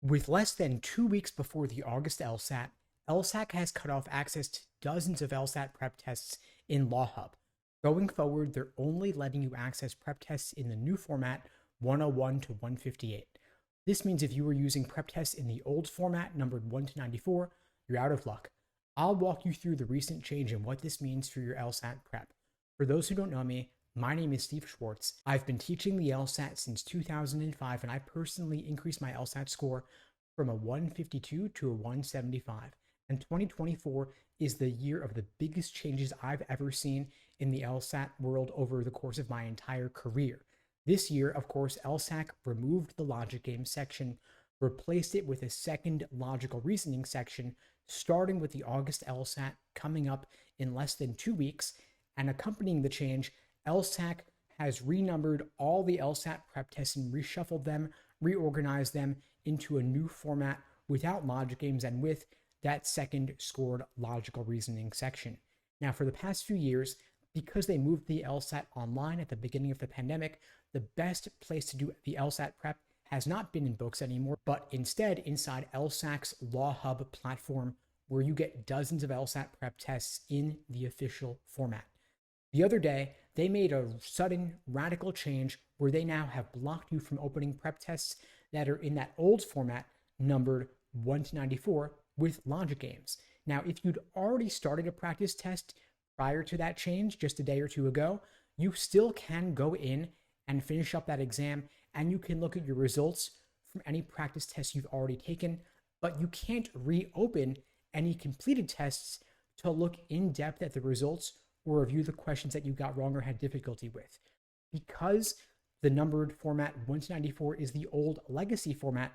With less than 2 weeks before the August LSAT, LSAC has cut off access to dozens of LSAT prep tests in LawHub. Going forward, they're only letting you access prep tests in the new format 101 to 158. This means if you were using prep tests in the old format numbered 1 to 94, you're out of luck. I'll walk you through the recent change and what this means for your LSAT prep. For those who don't know me, my name is Steve Schwartz. I've been teaching the LSAT since 2005, and I personally increased my LSAT score from a 152 to a 175. And 2024 is the year of the biggest changes I've ever seen in the LSAT world over the course of my entire career. This year, of course, LSAC removed the logic game section, replaced it with a second logical reasoning section, starting with the August LSAT coming up in less than 2 weeks. And accompanying the change, LSAC has renumbered all the LSAT prep tests and reshuffled them, reorganized them into a new format without logic games and with that second scored logical reasoning section. Now, for the past few years, because they moved the LSAT online at the beginning of the pandemic, the best place to do the LSAT prep has not been in books anymore, but instead inside LSAC's LawHub platform, where you get dozens of LSAT prep tests in the official format. The other day, they made a sudden radical change where they now have blocked you from opening prep tests that are in that old format numbered 1 to 94 with logic games. Now, if you'd already started a practice test prior to that change just a day or two ago, you still can go in and finish up that exam, and you can look at your results from any practice tests you've already taken, but you can't reopen any completed tests to look in depth at the results or review the questions that you got wrong or had difficulty with. Because the numbered format 1 to 94 is the old legacy format,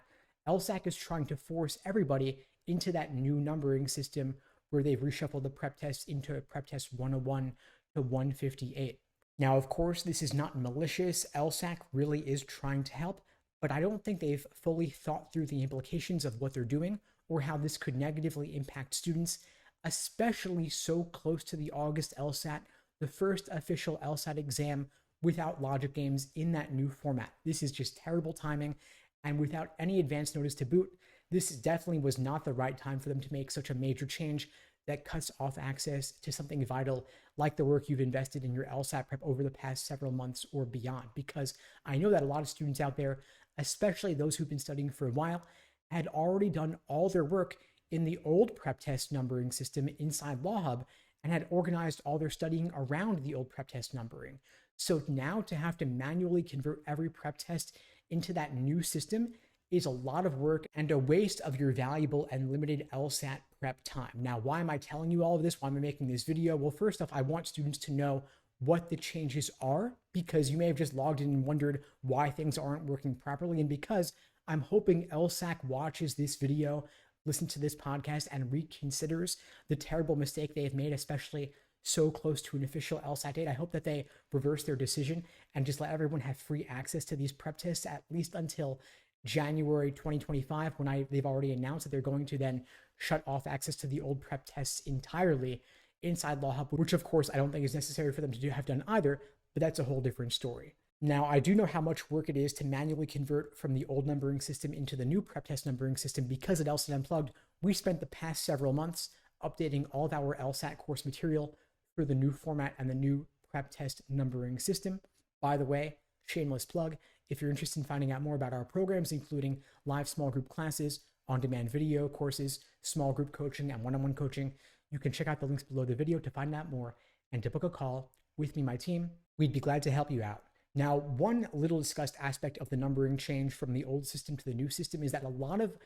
LSAC is trying to force everybody into that new numbering system where they've reshuffled the prep tests into prep test 101 to 158. Now, of course, this is not malicious. LSAC really is trying to help, but I don't think they've fully thought through the implications of what they're doing or how this could negatively impact students, especially so close to the August LSAT, the first official LSAT exam without logic games in that new format. This is just terrible timing, and without any advance notice to boot, this definitely was not the right time for them to make such a major change that cuts off access to something vital like the work you've invested in your LSAT prep over the past several months or beyond. Because I know that a lot of students out there, especially those who've been studying for a while, had already done all their work in the old prep test numbering system inside LawHub and had organized all their studying around the old prep test numbering. So now to have to manually convert every prep test into that new system is a lot of work and a waste of your valuable and limited LSAT prep time. Now, why am I telling you all of this? Why am I making this video? Well, first off, I want students to know what the changes are, because you may have just logged in and wondered why things aren't working properly. And because I'm hoping LSAC watches this video, listens to this podcast, and reconsiders the terrible mistake they have made, especially so close to an official LSAT date. I hope that they reverse their decision and just let everyone have free access to these prep tests at least until January 2025, when they've already announced that they're going to then shut off access to the old prep tests entirely inside LawHub, which of course I don't think is necessary for them to have done either, but that's a whole different story. Now, I do know how much work it is to manually convert from the old numbering system into the new prep test numbering system, because at LSAT Unplugged, we spent the past several months updating all of our LSAT course material for the new format and the new prep test numbering system. By the way, shameless plug, if you're interested in finding out more about our programs, including live small group classes, on-demand video courses, small group coaching, and one-on-one coaching, you can check out the links below the video to find out more and to book a call with me and my team. We'd be glad to help you out. Now, one little discussed aspect of the numbering change from the old system to the new system is that a lot of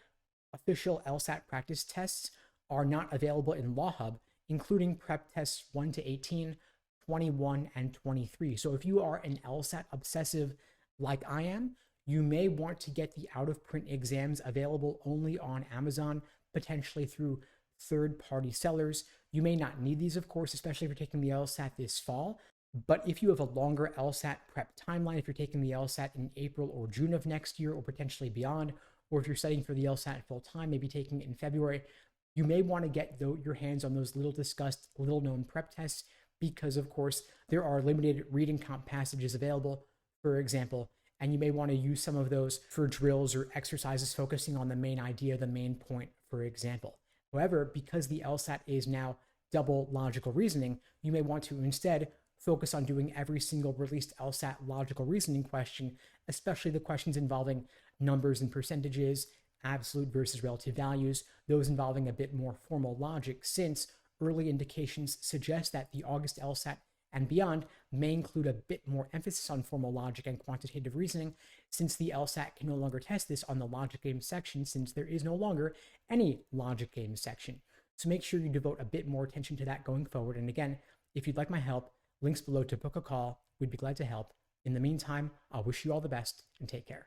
official LSAT practice tests are not available in LawHub, including prep tests 1 to 18, 21, and 23. So if you are an LSAT obsessive like I am, you may want to get the out-of-print exams available only on Amazon, potentially through third-party sellers. You may not need these, of course, especially if you're taking the LSAT this fall. But if you have a longer LSAT prep timeline, if you're taking the LSAT in April or June of next year, or potentially beyond, or if you're studying for the LSAT full-time, maybe taking it in February, you may want to get your hands on those little discussed, little known prep tests, because of course there are limited reading comp passages available. For example, and you may want to use some of those for drills or exercises focusing on the main idea, the main point, for example. However, because the LSAT is now double logical reasoning, you may want to instead focus on doing every single released LSAT logical reasoning question, especially the questions involving numbers and percentages, absolute versus relative values, those involving a bit more formal logic, since early indications suggest that the August LSAT and beyond may include a bit more emphasis on formal logic and quantitative reasoning, since the LSAT can no longer test this on the logic game section, since there is no longer any logic game section. So make sure you devote a bit more attention to that going forward. And again, if you'd like my help, links below to book a call. We'd be glad to help. In the meantime, I'll wish you all the best and take care.